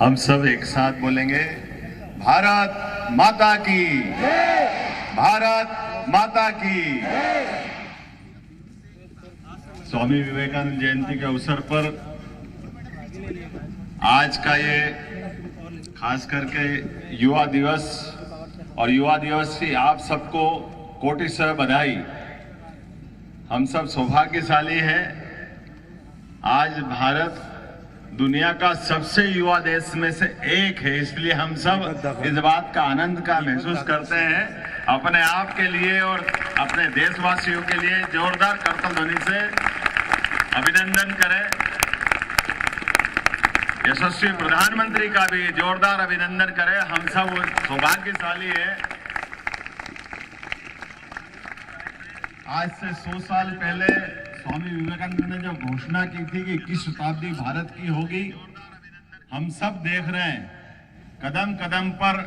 हम सब एक साथ बोलेंगे, भारत माता की, भारत माता की। स्वामी विवेकानंद जयंती के अवसर पर आज का ये खास करके युवा दिवस और युवा दिवस की आप सबको कोटि से बधाई। हम सब सौभाग्यशाली हैं। आज भारत दुनिया का सबसे युवा देश में से एक है, इसलिए हम सब इस बात का आनंद का महसूस करते हैं। अपने आप के लिए और अपने देशवासियों के लिए जोरदार करतल ध्वनि से अभिनंदन करें। यशस्वी प्रधानमंत्री का भी जोरदार अभिनंदन करें। हम सब सौभाग्यशाली हैं। आज से 100 साल पहले स्वामी विवेकानंद ने जो घोषणा की थी कि 21 शताब्दी भारत की होगी, हम सब देख रहे हैं कदम कदम पर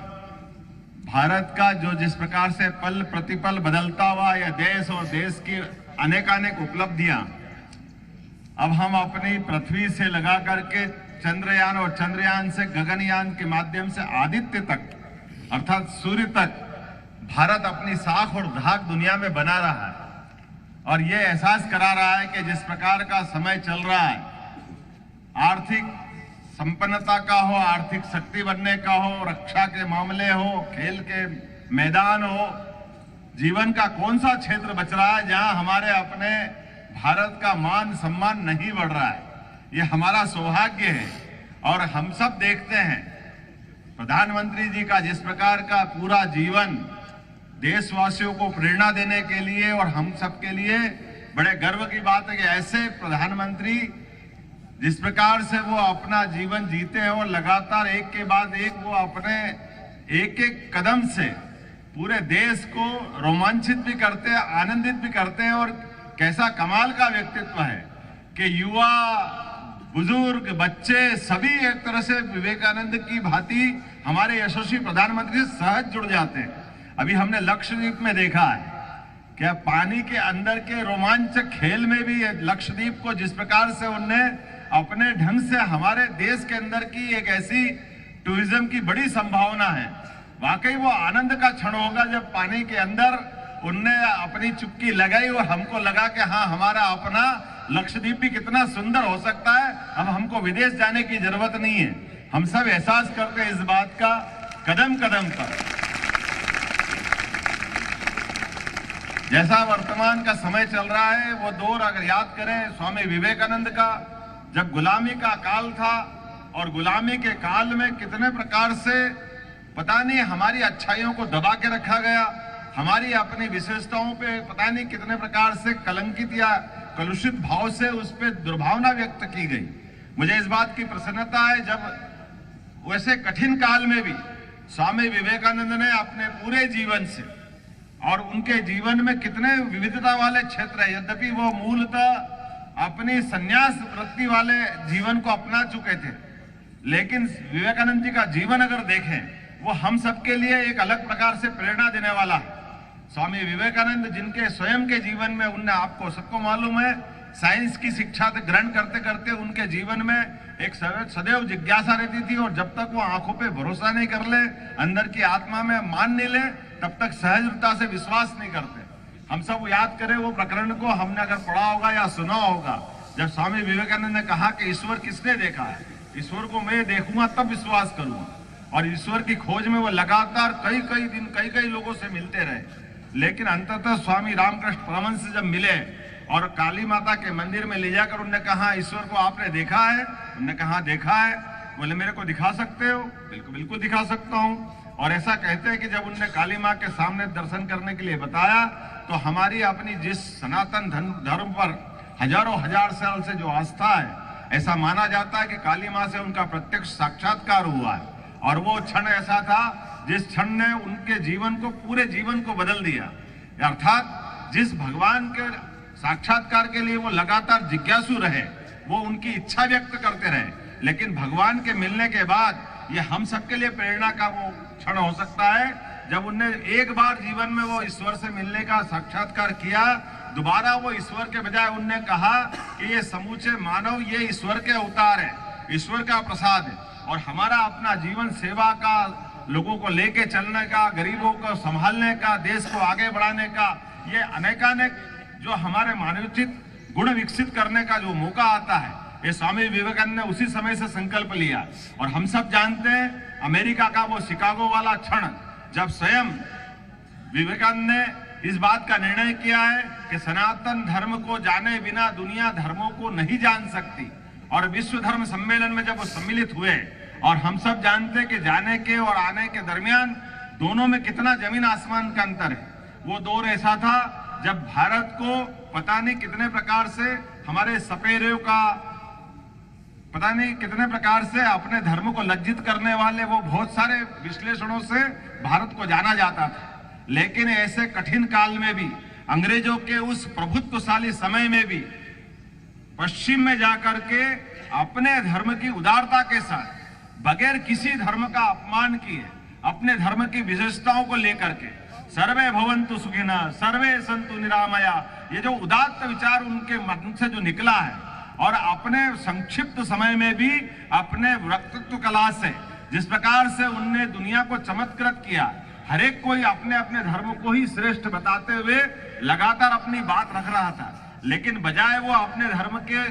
भारत का जो जिस प्रकार से पल प्रतिपल बदलता हुआ यह देश और देश की अनेकानेक उपलब्धियां अब हम अपनी पृथ्वी से लगा करके चंद्रयान और चंद्रयान से गगनयान के माध्यम से आदित्य तक अर्थात सूर्य तक भारत अपनी साख और धाक दुनिया में बना रहा है। और ये एहसास करा रहा है कि जिस प्रकार का समय चल रहा है, आर्थिक संपन्नता का हो, आर्थिक शक्ति बनने का हो, रक्षा के मामले हो, खेल के मैदान हो, जीवन का कौन सा क्षेत्र बच रहा है जहां हमारे अपने भारत का मान सम्मान नहीं बढ़ रहा है। ये हमारा सौभाग्य है। और हम सब देखते हैं प्रधानमंत्री जी का जिस प्रकार का पूरा जीवन देशवासियों को प्रेरणा देने के लिए और हम सब के लिए बड़े गर्व की बात है कि ऐसे प्रधानमंत्री जिस प्रकार से वो अपना जीवन जीते हैं और लगातार एक के बाद एक वो अपने एक एक कदम से पूरे देश को रोमांचित भी करते हैं, आनंदित भी करते हैं। और कैसा कमाल का व्यक्तित्व है कि युवा, बुजुर्ग, बच्चे सभी एक तरह से विवेकानंद की भांति हमारे यशस्वी प्रधानमंत्री से सहज जुड़ जाते हैं। अभी हमने लक्षद्वीप में देखा है क्या पानी के अंदर के रोमांचक खेल में भी लक्षद्वीप को जिस प्रकार से उनने अपने ढंग से हमारे देश के अंदर की एक ऐसी टूरिज्म की बड़ी संभावना है। वाकई वो आनंद का क्षण होगा जब पानी के अंदर उनने अपनी चुप्की लगाई और हमको लगा कि हाँ, हमारा अपना लक्षद्वीप भी कितना सुंदर हो सकता है। अब हमको विदेश जाने की जरूरत नहीं है। हम सब एहसास करते हैं इस बात का कदम कदम पर। जैसा वर्तमान का समय चल रहा है वो दौर अगर याद करें स्वामी विवेकानंद का, जब गुलामी का काल था और गुलामी के काल में कितने प्रकार से पता नहीं हमारी अच्छाइयों को दबा के रखा गया, हमारी अपनी विशेषताओं पे पता नहीं कितने प्रकार से कलंकित या कलुषित भाव से उस पर दुर्भावना व्यक्त की गई। मुझे इस बात की प्रसन्नता है जब वैसे कठिन काल में भी स्वामी विवेकानंद ने अपने पूरे जीवन से और उनके जीवन में कितने विविधता वाले क्षेत्र है, यद्यपि वो मूलतः अपनी संन्यास वृत्ति वाले जीवन को अपना चुके थे, लेकिन विवेकानंद जी का जीवन अगर देखें वो हम सबके लिए एक अलग प्रकार से प्रेरणा देने वाला है। स्वामी विवेकानंद जिनके स्वयं के जीवन में उनने, आपको सबको मालूम है, साइंस की शिक्षा ग्रहण करते करते उनके जीवन में एक सदैव जिज्ञासा रहती थी और जब तक वो आंखों पे भरोसा नहीं कर ले, अंदर की आत्मा में मान नहीं ले, तब तक सहजता से विश्वास नहीं करते। हम सब याद करें वो प्रकरण को, हमने अगर पढ़ा होगा या सुना होगा, जब स्वामी विवेकानंद ने कहा कि ईश्वर किसने देखा है, ईश्वर को मैं देखूंगा तब विश्वास करूंगा। और ईश्वर की खोज में वो लगातार कई कई दिन कई लोगों से मिलते रहे, लेकिन अंततः स्वामी रामकृष्ण परमहंस से जब मिले और काली माता के मंदिर में ले जाकर उन्होंने कहा, ईश्वर को आपने देखा है? उन्होंने कहा देखा है। बोले मेरे को दिखा सकते हो? बिल्कुल बिल्कुल दिखा सकता हूँ। और ऐसा कहते हैं कि जब उन्होंने काली माँ के सामने दर्शन करने के लिए बताया तो हमारी अपनी जिस सनातन धर्म पर हजारों हजार साल से जो आस्था है, ऐसा माना जाता है कि काली माँ से उनका प्रत्यक्ष साक्षात्कार हुआ है। और वो क्षण ऐसा था जिस क्षण ने उनके जीवन को, पूरे जीवन को बदल दिया। अर्थात जिस भगवान के साक्षात्कार के लिए वो लगातार जिज्ञासु रहे, वो उनकी इच्छा व्यक्त करते रहे, लेकिन भगवान के मिलने के बाद ये हम सबके लिए प्रेरणा का वो क्षण हो सकता है जब उनने एक बार जीवन में वो ईश्वर से मिलने का साक्षात्कार किया। दोबारा वो ईश्वर के बजाय उनने कहा कि ये समूचे मानव ये ईश्वर के अवतार है, ईश्वर का प्रसाद है। और हमारा अपना जीवन सेवा का, लोगों को लेके चलने का, गरीबों को संभालने का, देश को आगे बढ़ाने का, ये अनेकानेक जो हमारे मानवोचित गुण विकसित करने का जो मौका आता है, ये स्वामी विवेकानंद ने उसी समय से संकल्प लिया। और हम सब जानते हैं अमेरिका का वो शिकागो वाला क्षण, जब स्वयं विवेकानंद ने इस बात का निर्णय किया है कि सनातन धर्म को जाने बिना दुनिया धर्मों को नहीं जान सकती। और विश्व धर्म सम्मेलन में जब वो सम्मिलित हुए, और हम सब जानते हैं कि जाने के और आने के दरमियान दोनों में कितना जमीन आसमान का अंतर है। वो दौर ऐसा था जब भारत को पता नहीं कितने प्रकार से हमारे सपेरों का, पता नहीं कितने प्रकार से अपने धर्म को लज्जित करने वाले वो बहुत सारे विश्लेषणों से भारत को जाना जाता था। लेकिन ऐसे कठिन काल में भी, अंग्रेजों के उस प्रभुत्वशाली समय में भी, पश्चिम में जाकर के अपने धर्म की उदारता के साथ, बगैर किसी धर्म का अपमान किए, अपने धर्म की विशेषताओं को लेकर के, सर्वे भवन्तु सुखिनः सर्वे सन्तु निरामया, ये जो उदात्त विचार उनके मन से जो निकला है, और अपने संक्षिप्त समय में भी अपने वक्तृत्व कला से जिस प्रकार से उनने दुनिया को चमत्कृत किया, हर एक कोई अपने अपने धर्म को ही श्रेष्ठ बताते हुए लगातार अपनी बात रख रहा था। लेकिन बजाय वो अपने धर्म के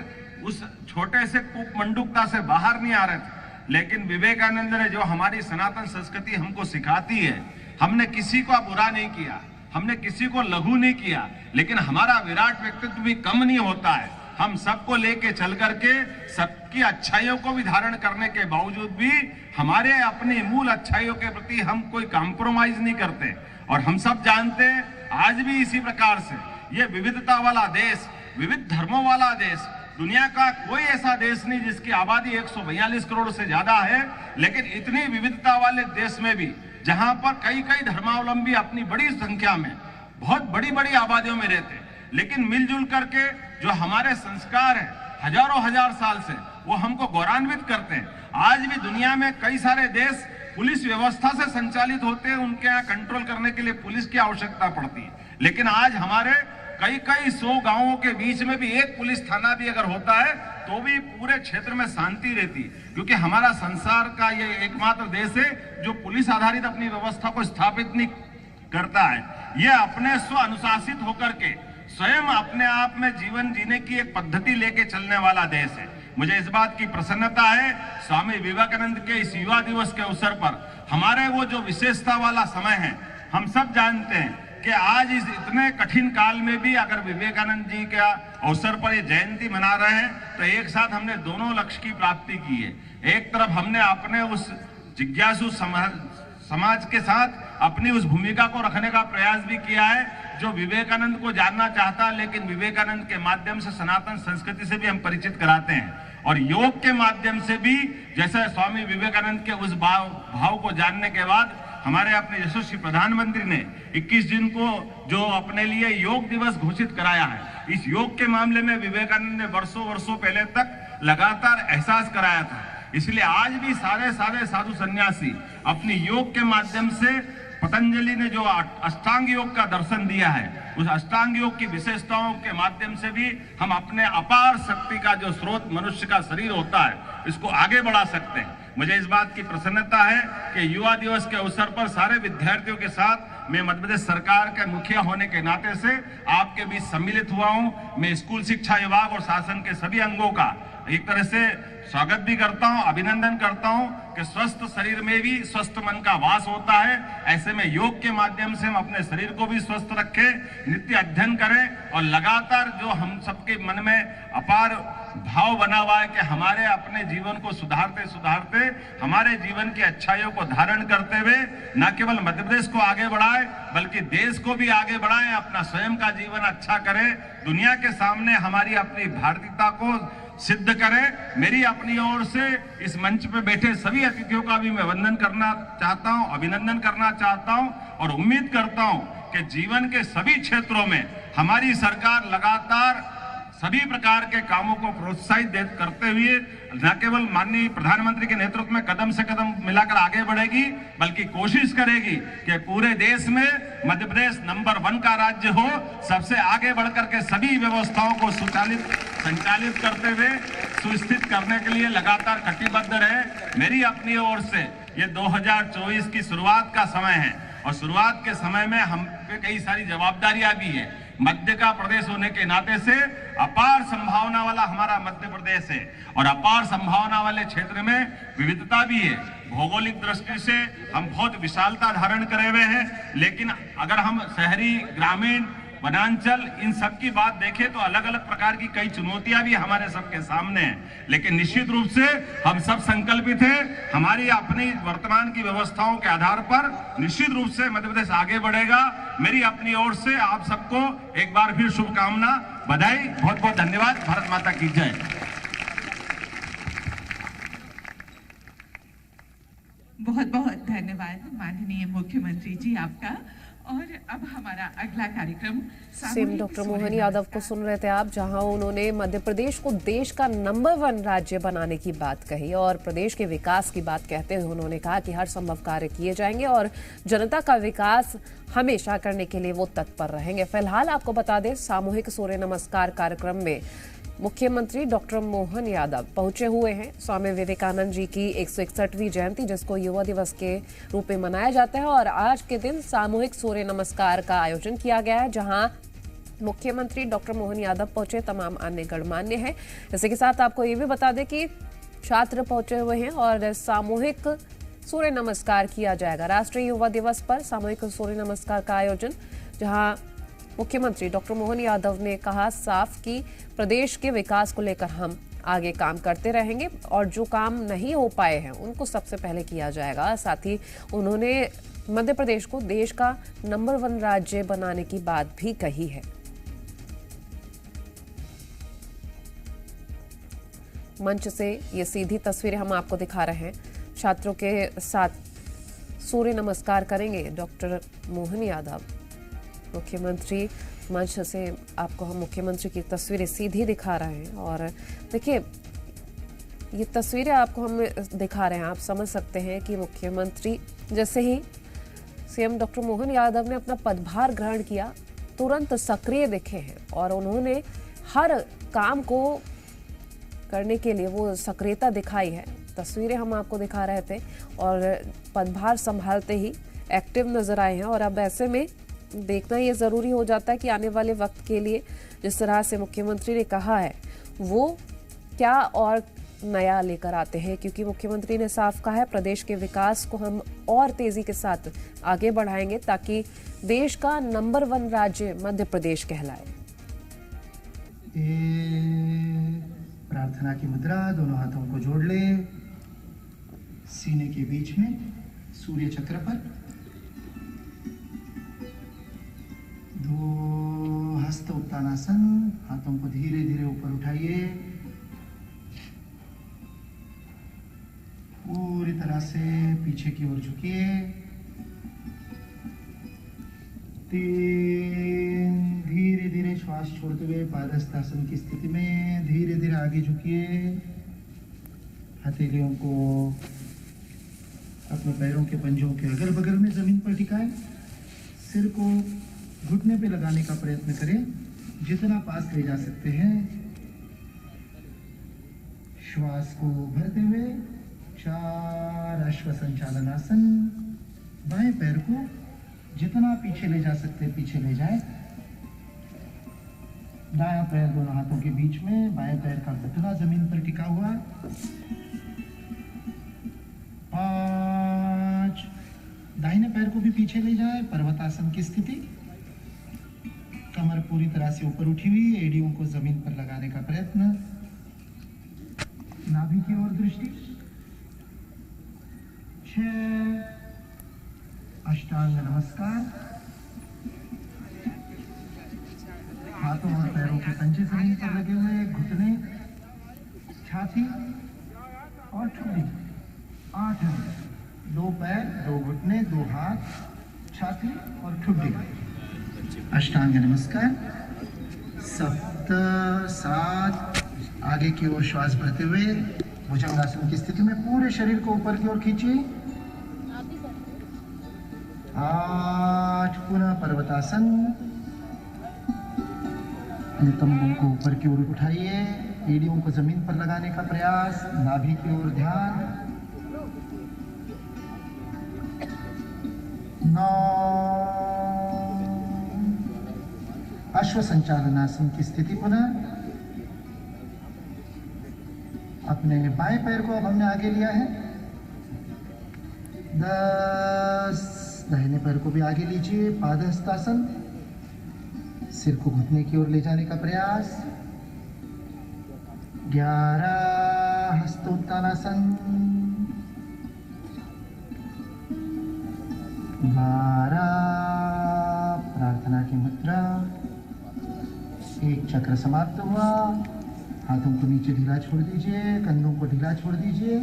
उस छोटे से कूपमंडूकता से बाहर नहीं आ रहे थे। लेकिन विवेकानंद ने जो हमारी सनातन संस्कृति हमको सिखाती है, हमने किसी को बुरा नहीं किया, हमने किसी को लघु नहीं किया, लेकिन हमारा विराट व्यक्तित्व भी कम नहीं होता है। हम सबको लेके चल करके सबकी अच्छाइयों को भी धारण करने के बावजूद भी हमारे अपनी मूल अच्छाइयों के प्रति हम कोई कॉम्प्रोमाइज नहीं करते। और हम सब जानते हैं आज भी इसी प्रकार से ये विविधता वाला देश, विविध धर्मों वाला देश, दुनिया का कोई ऐसा देश नहीं जिसकी आबादी 142 करोड़ से ज्यादा है, लेकिन इतनी विविधता वाले देश में भी जहां पर कई कई धर्मावलंबी अपनी बड़ी संख्या में बहुत बड़ी बड़ी आबादियों में रहते, लेकिन मिलजुल करके जो हमारे संस्कार है हजारों हजार साल से, वो हमको गौरवान्वित करते हैं। आज भी दुनिया में कई सारे देश पुलिस व्यवस्था से संचालित होते हैं, उनके यहाँ कंट्रोल करने के लिए पुलिस की आवश्यकता पड़ती है। लेकिन आज हमारे कई कई 100 गांवों के बीच में भी एक पुलिस थाना भी अगर होता है तो भी पूरे क्षेत्र में शांति रहती, क्योंकि हमारा संसार का ये एकमात्र देश है जो पुलिस आधारित अपनी व्यवस्था को स्थापित नहीं करता है। ये अपने स्व अनुशासित होकर के स्वयं अपने आप में जीवन जीने की एक पद्धति लेके चलने वाला देश है। मुझे इस बात की प्रसन्नता है, स्वामी विवेकानंद के इस युवा दिवस के अवसर पर हमारे वो जो विशेषता वाला समय है, हम सब जानते हैं कि आज इस इतने कठिन काल में भी अगर विवेकानंद जी के अवसर पर ये जयंती मना रहे हैं, तो एक साथ हमने दोनों लक्ष्य की प्राप्ति की है। एक तरफ हमने अपने उस जिज्ञासु समाज के साथ अपनी उस भूमिका को रखने का प्रयास भी किया है जो विवेकानंद को जानना चाहता, लेकिन विवेकानंद के माध्यम से सनातन संस्कृति से भी हम परिचित कराते हैं। और योग के माध्यम से भी, जैसे स्वामी विवेकानंद के उस भाव को जानने के बाद हमारे अपने यशस्वी प्रधानमंत्री ने 21 जून को जो अपने लिए योग दिवस घोषित कराया है, इस योग के मामले में विवेकानंद ने वर्षों वर्षों पहले तक लगातार एहसास कराया था। इसलिए आज भी सारे साधु सन्यासी अपनी योग के माध्यम से, पतंजलि ने जो अष्टांग योग का दर्शन दिया है, उस अष्टांग योग की विशेषताओं के माध्यम से भी हम अपने अपार शक्ति का जो स्रोत मनुष्य का शरीर होता है, इसको आगे बढ़ा सकते हैं। मुझे इस बात की प्रसन्नता है कि युवा दिवस के अवसर पर सारे विद्यार्थियों के साथ मैं मध्य प्रदेश सरकार के मुखिया होने के नाते से आपके बीच सम्मिलित हुआ हूं। मैं स्कूल शिक्षा विभाग और शासन के सभी अंगों का एक तरह से स्वागत भी करता हूं, अभिनंदन करता हूं कि स्वस्थ शरीर में भी स्वस्थ मन का वास होता है। ऐसे में योग के माध्यम से हम अपने शरीर को भी स्वस्थ रखें, नित्य अध्ययन करें और लगातार जो हम सबके मन में अपार भाव बना हुआ है कि हमारे अपने जीवन को सुधारते सुधारते हमारे जीवन की अच्छाइयों को धारण करते हुए न केवल मध्य प्रदेश को आगे बढ़ाए बल्कि देश को भी आगे बढ़ाएं, अपना स्वयं का जीवन अच्छा करें, दुनिया के सामने हमारी अपनी भारतीयता को सिद्ध करें। मेरी अपनी ओर से इस मंच पे बैठे सभी अतिथियों का भी मैं वंदन करना चाहता हूं, अभिनंदन करना चाहता हूं और उम्मीद करता हूं कि जीवन के सभी क्षेत्रों में हमारी सरकार लगातार सभी प्रकार के कामों को प्रोत्साहित करते हुए न केवल माननीय प्रधानमंत्री के नेतृत्व में कदम से कदम मिलाकर आगे बढ़ेगी, बल्कि कोशिश करेगी कि पूरे देश में मध्य प्रदेश नंबर 1 का राज्य हो, सबसे आगे बढ़कर के सभी व्यवस्थाओं को संचालित करते हुए सुस्थित करने के लिए लगातार कटिबद्ध रहे। मेरी अपनी ओर से ये 2024 की शुरुआत का समय है और शुरुआत के समय में हम पे कई सारी जवाबदारियां भी है। मध्य का प्रदेश होने के नाते से अपार संभावना वाला हमारा मध्य प्रदेश है और अपार संभावना वाले क्षेत्र में विविधता भी है। भौगोलिक दृष्टि से हम बहुत विशालता धारण करे हुए हैं, लेकिन अगर हम शहरी, ग्रामीण, वनांचल इन सब की बात देखें तो अलग अलग प्रकार की कई चुनौतियां भी हमारे सबके सामने हैं। लेकिन निश्चित रूप से हम सब संकल्पित हैं, हमारी अपनी वर्तमान की व्यवस्थाओं के आधार पर निश्चित रूप से मध्य प्रदेश आगे बढ़ेगा। मेरी अपनी ओर से आप सबको एक बार फिर शुभकामना, बधाई, बहुत बहुत धन्यवाद। भारत माता की जय। बहुत बहुत धन्यवाद माननीय मुख्यमंत्री जी आपका। और अब हमारा अगला कार्यक्रम सीएम डॉक्टर मोहन यादव को सुन रहे थे आप, जहां उन्होंने मध्य प्रदेश को देश का नंबर 1 राज्य बनाने की बात कही और प्रदेश के विकास की बात कहते हुए उन्होंने कहा कि हर संभव कार्य किए जाएंगे और जनता का विकास हमेशा करने के लिए वो तत्पर रहेंगे। फिलहाल आपको बता दें, सामूहिक सूर्य नमस्कार कार्यक्रम में मुख्यमंत्री डॉक्टर मोहन यादव पहुंचे हुए हैं। स्वामी विवेकानंद जी की 161वीं जयंती, जिसको युवा दिवस के रूप में मनाया जाता है, और आज के दिन सामूहिक सूर्य नमस्कार का आयोजन किया गया है, जहां मुख्यमंत्री डॉक्टर मोहन यादव पहुंचे, तमाम अन्य गणमान्य हैं। इसी के साथ आपको ये भी बता दें कि छात्र पहुंचे हुए हैं और सामूहिक सूर्य नमस्कार किया जाएगा। राष्ट्रीय युवा दिवस पर सामूहिक सूर्य नमस्कार का आयोजन, जहां मुख्यमंत्री डॉक्टर मोहन यादव ने कहा साफ कि प्रदेश के विकास को लेकर हम आगे काम करते रहेंगे और जो काम नहीं हो पाए हैं उनको सबसे पहले किया जाएगा। साथ ही उन्होंने मध्य प्रदेश को देश का नंबर 1 राज्य बनाने की बात भी कही है। मंच से ये सीधी तस्वीरें हम आपको दिखा रहे हैं। छात्रों के साथ सूर्य नमस्कार करेंगे डॉक्टर मोहन यादव। मुख्यमंत्री मंच से आपको हम मुख्यमंत्री की तस्वीरें सीधी दिखा रहे हैं और देखिए, ये तस्वीरें आपको हम दिखा रहे हैं, आप समझ सकते हैं कि मुख्यमंत्री जैसे ही सीएम डॉक्टर मोहन यादव ने अपना पदभार ग्रहण किया, तुरंत सक्रिय दिखे हैं और उन्होंने हर काम को करने के लिए वो सक्रियता दिखाई है। तस्वीरें हम आपको दिखा रहे थे और पदभार संभालते ही एक्टिव नजर आए हैं और अब ऐसे में देखना ये जरूरी हो जाता है कि आने वाले वक्त के लिए जिस तरह से मुख्यमंत्री ने कहा है वो क्या और नया लेकर आते हैं, क्योंकि मुख्यमंत्री ने साफ कहा है प्रदेश के विकास को हम और तेजी के साथ आगे बढ़ाएंगे ताकि देश का नंबर 1 राज्य मध्य प्रदेश कहलाए। प्रार्थना की मुद्रा, दोनों हाथों को जोड़ ले, सीने के बीच में सूर्य चक्र पर, दो हस्त उत्तानासन, हाथों को धीरे धीरे ऊपर उठाइए, पूरी तरह से पीछे की ओर झुकिए। 3 धीरे धीरे श्वास छोड़ते हुए पादहस्तासन की स्थिति में धीरे धीरे आगे झुकिए। हथेलियों को अपने पैरों के पंजों के अगल बगल में जमीन पर टिकाएं। सिर को घुटने पे लगाने का प्रयत्न करें, जितना पास ले जा सकते हैं। श्वास को भरते हुए 4 अश्व संचालन आसन। बाएं पैर को जितना पीछे ले जा सकते पीछे ले जाएं। दायां पैर दोनों हाथों के बीच में, बाएं पैर का घुटना जमीन पर टिका हुआ। 5, दाहिने पैर को भी पीछे ले जाए, पर्वतासन की स्थिति। कमर पूरी तरह से ऊपर उठी हुई, एड़ियों को जमीन पर लगाने का प्रयत्न। नाभि की ओर दृष्टि। 6 अष्टांग नमस्कार। हाथों और पैरों के पंजे जमीन पर लगे हुए, घुटने, छाती और ठुड्डी। 8 2 पैर, 2 घुटने, 2 हाथ, छाती और ठुड्डी। अष्टांग नमस्कार। सप्त, 7, आगे की ओर श्वास भरते हुए भुजंगासन की स्थिति में पूरे शरीर को ऊपर की ओर खींचिए। 8, पुनः पर्वतासन। नितंबों को ऊपर की ओर उठाइए, एड़ियों को जमीन पर लगाने का प्रयास, नाभि की ओर ध्यान। 9, अश्व संचालनासन की स्थिति पुनः। अपने बाएं पैर को अब हमने आगे लिया है। 10, दाहिने पैर को भी आगे लीजिए, पादहस्तासन। सिर को घुटने की ओर ले जाने का प्रयास। 11, हस्तोत्तानासन। 12, प्रार्थना की मुद्रा। 1 चक्र समाप्त हुआ। हाथों को नीचे ढीला छोड़ दीजिए, कंधों को ढीला छोड़ दीजिए,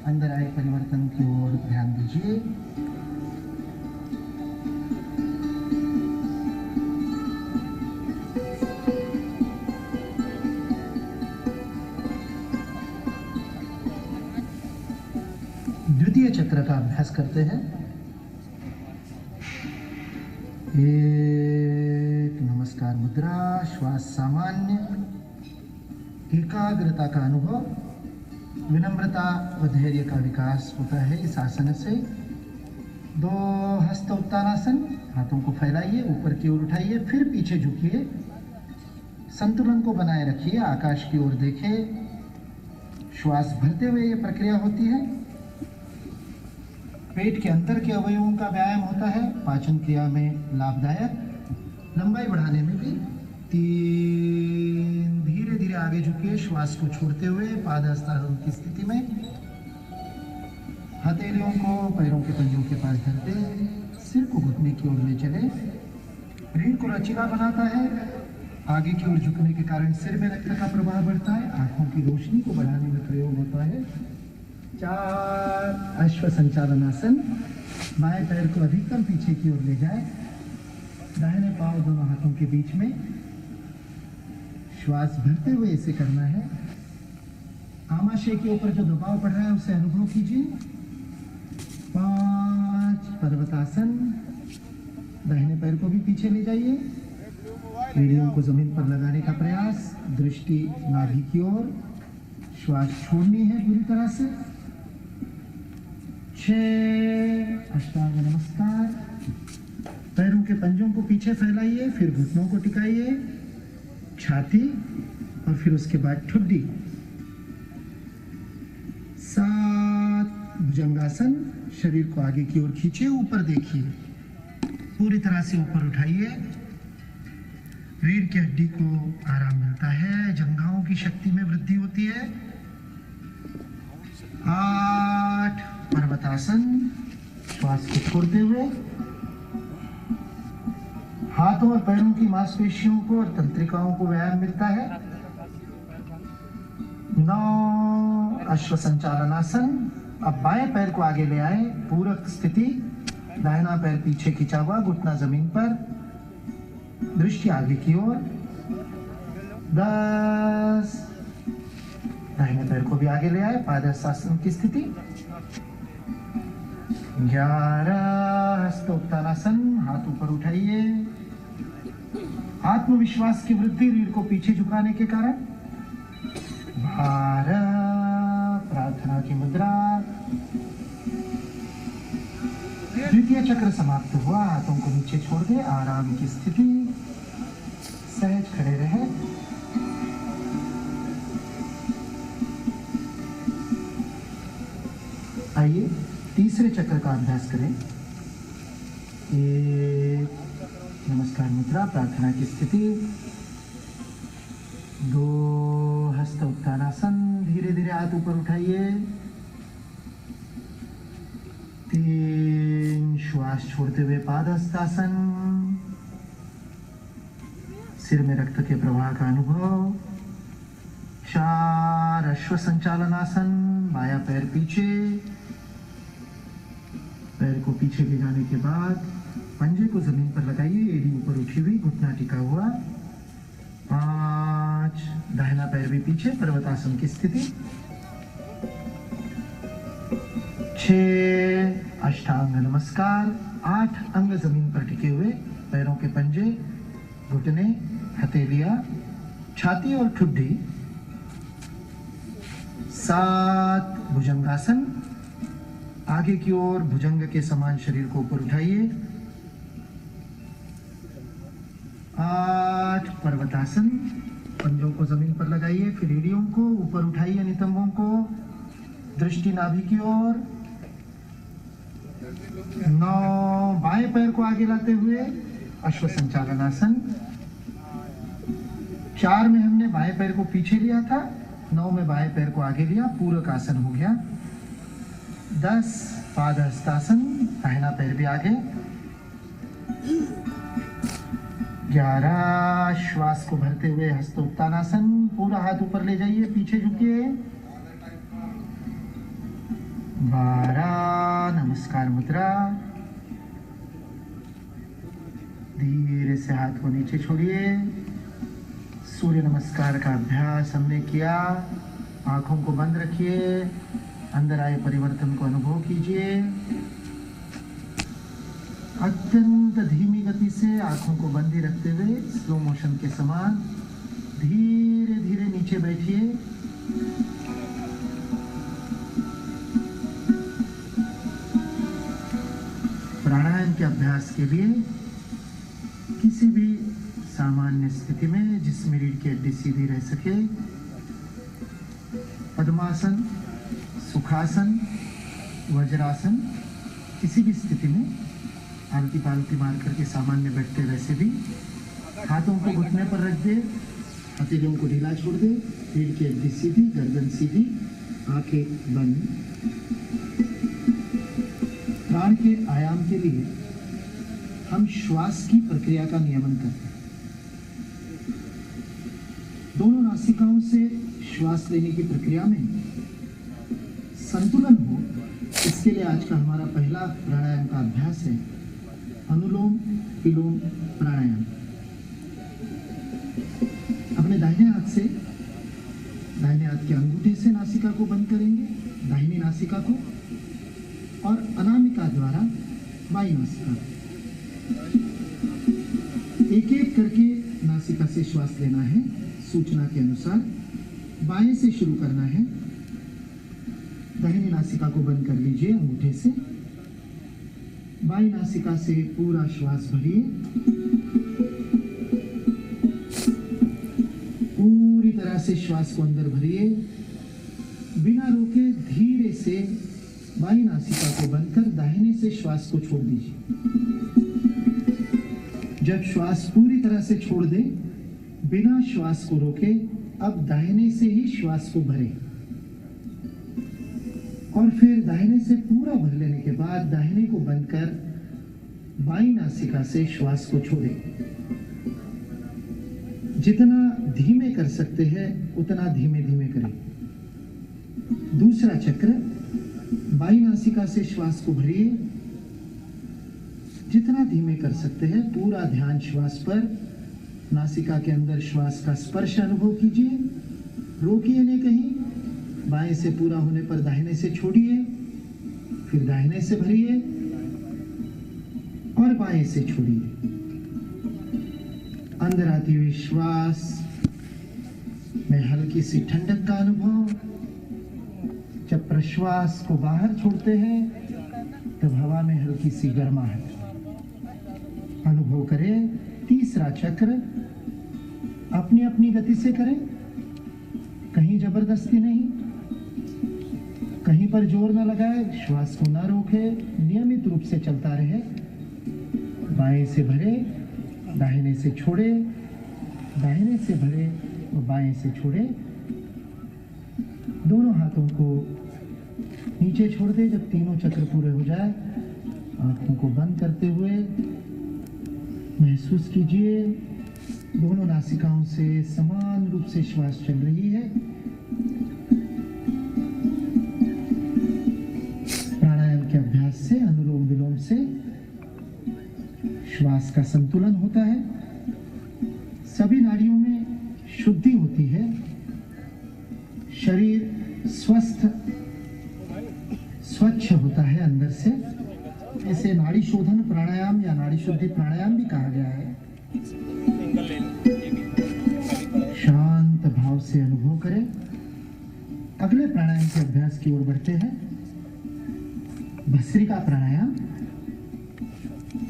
अंदर आए परिवर्तन की ओर ध्यान दीजिए। द्वितीय चक्र का अभ्यास करते हैं। 1, नमस्कार मुद्रा, श्वास सामान्य, एकाग्रता का अनुभव, विनम्रता व धैर्य का विकास होता है इस आसन से। 2, हस्त उत्तानासन। हाथों को फैलाइए, ऊपर की ओर उठाइए, फिर पीछे झुकिए, संतुलन को बनाए रखिए, आकाश की ओर देखिए। श्वास भरते हुए ये प्रक्रिया होती है। पेट के अंदर के अवयवों का व्यायाम होता है, पाचन क्रिया में लाभदायक, लंबाई बढ़ाने में भी। 3, धीरे धीरे आगे झुकिए, श्वास को छोड़ते हुए पादहस्तासन की स्थिति में। हथेलियों को पैरों के पंजों के पास धरते, सिर को घुटने की ओर ले चले। रीढ़ को लचीला बनाता है, आगे की ओर झुकने के कारण सिर में रक्त का प्रवाह बढ़ता है, आंखों की रोशनी को बढ़ाने में प्रयोग होता है। 4, अश्व संचालनासन। बाएं पैर को अधिकतम पीछे की ओर ले जाए, दाहिने पांव दोनों हाथों के बीच में। श्वास भरते हुए इसे करना है। आमाशय के ऊपर जो दबाव पड़ रहा है उसे अनुभव कीजिए। 5, पर्वतासन। दाहिने पैर को भी पीछे ले जाइए, एड़ियों को जमीन पर लगाने का प्रयास, दृष्टि नाभि की ओर, श्वास छोड़नी है पूरी तरह से। 6, अष्टांग नमस्कार। पैरों के पंजों को पीछे फैलाइए, फिर घुटनों को टिकाइए, छाती और फिर उसके बाद ठुड्डी। 7, भुजंगासन। शरीर को आगे की ओर खींचिए, ऊपर देखिए, पूरी तरह से ऊपर उठाइए। रीढ़ की हड्डी को आराम मिलता है, जंघाओं की शक्ति में वृद्धि होती है। 8, पर्वतासन। श्वास को छोड़ते हुए हाथों और पैरों की मांसपेशियों को और तंत्रिकाओं को व्यायाम मिलता है। 9, अश्व संचालनासन। अब बाएं पैर को आगे ले आए, पूरक स्थिति, दाहिना पैर पीछे खिंचा हुआ, घुटना जमीन पर, दृष्टि आगे की ओर। 10, दाहिने पैर को भी आगे ले आए, पादहस्तासन की स्थिति। 11, हस्तोत्तानासन। हाथ ऊपर उठाइए, आत्मविश्वास की वृद्धि रीढ़ को पीछे झुकाने के कारण। 12, प्रार्थना की मुद्रा। द्वितीय चक्र समाप्त हुआ, हाथों को नीचे छोड़ दे, आराम की स्थिति, सहज खड़े रहे। आइए तीसरे चक्र का अभ्यास करें। 1, नमस्कार मुद्रा, प्रार्थना की स्थिति। 2, हस्त उत्तानासन। धीरे धीरे हाथ ऊपर उठाइए। 3, श्वास छोड़ते हुए पादहस्तासन। सिर में रक्त के प्रवाह का अनुभव। 4, अश्व संचालनासन। बायां पैर पीछे, पैर को पीछे ले जाने के बाद पंजे को जमीन पर लगाइए, एड़ी ऊपर उठी हुई, घुटना टिका हुआ। 5, दाहिना पैर भी पीछे, पर्वतासन की स्थिति। 6, अष्टांग नमस्कार। 8, अंग जमीन पर टिके हुए, पैरों के पंजे, घुटने, हथेलियां, छाती और ठुड्डी। 7, भुजंगासन। आगे की ओर भुजंग के समान शरीर को ऊपर उठाइए। 8, पर्वतासन। पंजों को जमीन पर लगाइए, फिर एड़ियों को ऊपर उठाइए, नितंबों को, दृष्टि नाभि की ओर। 9, बाएं पैर को आगे लाते हुए अश्व संचालन आसन। 4 में हमने बाएं पैर को पीछे लिया था, 9 में बाएं पैर को आगे लिया, पूरक आसन हो गया। 10, पादहस्तासन, दाहिना पैर भी आगे। 11, श्वास को भरते हुए हस्तोत्तानासन, पूरा हाथ ऊपर ले जाइए, पीछे झुकिए। 12, नमस्कार मुद्रा। धीरे से हाथ को नीचे छोड़िए। सूर्य नमस्कार का अभ्यास हमने किया। आंखों को बंद रखिए, अंदर आए परिवर्तन को अनुभव कीजिए। अत्यंत धीमी गति से आंखों को बंद ही रखते हुए स्लो मोशन के समान धीरे धीरे नीचे बैठिए। प्राणायाम के अभ्यास के लिए किसी भी सामान्य स्थिति में जिसमें रीढ़ की हड्डी सीधी रह सके, पद्मासन, सुखासन, वज्रासन, किसी भी स्थिति में आलती पालती मार करके सामान्य बैठते वैसे भी हाथों को घुटने पर रख दे, हथेलियों को ढीला छोड़ दे, रीढ़ की हड्डी सीधी, गर्दन सीधी, आंखें बंद। प्राण के आयाम के लिए हम श्वास की प्रक्रिया का नियमन करते हैं। दोनों नासिकाओं से श्वास लेने की प्रक्रिया में संतुलन हो, इसके लिए आज का हमारा पहला प्राणायाम का अभ्यास है अनुलोम विलोम प्राणायाम। अपने दाहिने हाथ से, दाहिने हाथ के अंगूठे से नासिका को बंद करेंगे, दाहिनी नासिका को, और अनामिका द्वारा बाई नासिका। एक एक करके नासिका से श्वास लेना है सूचना के अनुसार। बाएं से शुरू करना है, दाहिनी नासिका को बंद कर लीजिए अंगूठे से, बाई नासिका से पूरा श्वास भरिए, पूरी तरह से श्वास को अंदर भरिए, बिना रोके धीरे से बाई नासिका को बंद कर दाहिने से श्वास को छोड़ दीजिए। जब श्वास पूरी तरह से छोड़ दे, बिना श्वास को रोके अब दाहिने से ही श्वास को भरें, और फिर दाहिने से पूरा भर लेने के बाद दाहिने को बंद कर बाईं नासिका से श्वास को छोड़ें। जितना धीमे कर सकते हैं उतना धीमे धीमे करें। दूसरा चक्र, बाईं नासिका से श्वास को भरिए, जितना धीमे कर सकते हैं पूरा ध्यान श्वास पर। नासिका के अंदर श्वास का स्पर्श अनुभव कीजिए, रोकिए नहीं कहीं। बाएं से पूरा होने पर दाहिने से छोड़िए, फिर दाहिने से भरिए और बाएं से छोड़िए। अंदर आती हुई श्वास में हल्की सी ठंडक का अनुभव। जब प्रश्वास को बाहर छोड़ते हैं तब हवा में हल्की सी गर्माहट अनुभव करें। तीसरा चक्र अपनी अपनी गति से करें, कहीं जबरदस्ती नहीं, कहीं पर जोर न लगाए, श्वास को न रोके, नियमित रूप से चलता रहे। बाएं से भरे, दाहिने से छोड़े, दाहिने से भरे और बाएं से छोड़े। दोनों हाथों को नीचे छोड़ दे। जब तीनों चक्र पूरे हो जाए, आंखों को बंद करते हुए महसूस कीजिए दोनों नासिकाओं से समान रूप से श्वास चल रही है। प्राणायाम के अभ्यास से, अनुलोम विलोम से श्वास का संतुलन होता है। सभी नाड़ियों में अंदर से। इसे नाड़ी शोधन प्राणायाम या नाड़ी शुद्धि प्राणायाम भी कहा गया है। शांत भाव से अनुभव करें। अगले प्राणायाम के अभ्यास की ओर बढ़ते हैं। भस्त्रिका प्राणायाम।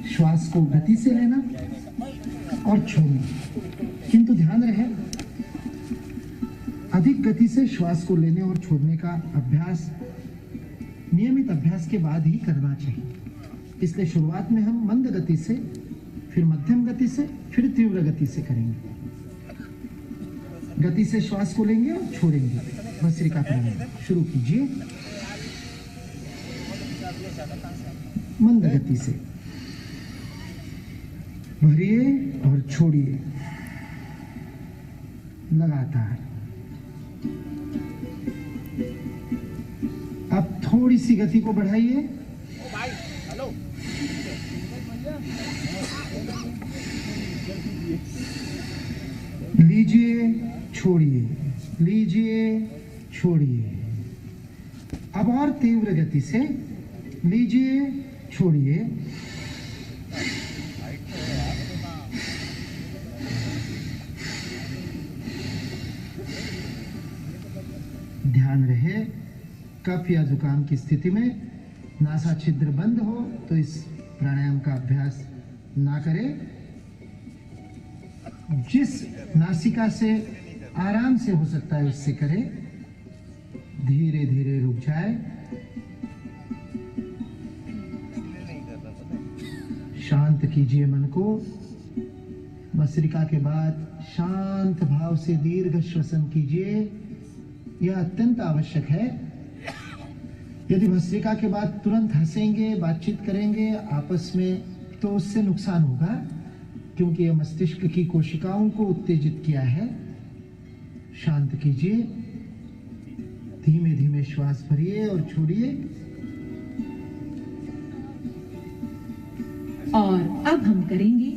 श्वास को गति से लेना और छोड़ना, किंतु ध्यान रहे अधिक गति से श्वास को लेने और छोड़ने का अभ्यास नियमित अभ्यास के बाद ही करना चाहिए। इसलिए शुरुआत में हम मंद गति से, फिर मध्यम गति से, फिर तीव्र गति से करेंगे। गति से श्वास को लेंगे और छोड़ेंगे। भस्त्रिका प्राणायाम शुरू कीजिए। मंद गति से भरिए और छोड़िए लगातार। अब थोड़ी सी गति को बढ़ाइए। लीजिए, छोड़िए, लीजिए, छोड़िए। अब और तीव्र गति से लीजिए, छोड़िए। ध्यान रहे कफ या जुकाम की स्थिति में नासा छिद्र बंद हो तो इस प्राणायाम का अभ्यास ना करें। जिस नासिका से आराम से हो सकता है उससे करें। धीरे धीरे रुक जाए। शांत कीजिए मन को। भस्त्रिका के बाद शांत भाव से दीर्घ श्वसन कीजिए। यह अत्यंत आवश्यक है। यदि भस्त्रिका के बाद तुरंत हंसेंगे, बातचीत करेंगे आपस में, तो उससे नुकसान होगा, क्योंकि यह मस्तिष्क की कोशिकाओं को उत्तेजित किया है। शांत कीजिए। धीमे धीमे श्वास भरिए और छोड़िए। और अब हम करेंगे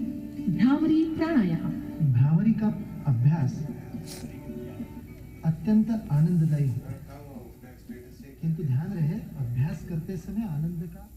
भ्रामरी प्राणायाम। भ्रामरी का अभ्यास अत्यंत आनंददायी होता है, किंतु ध्यान रहे अभ्यास करते समय आनंद का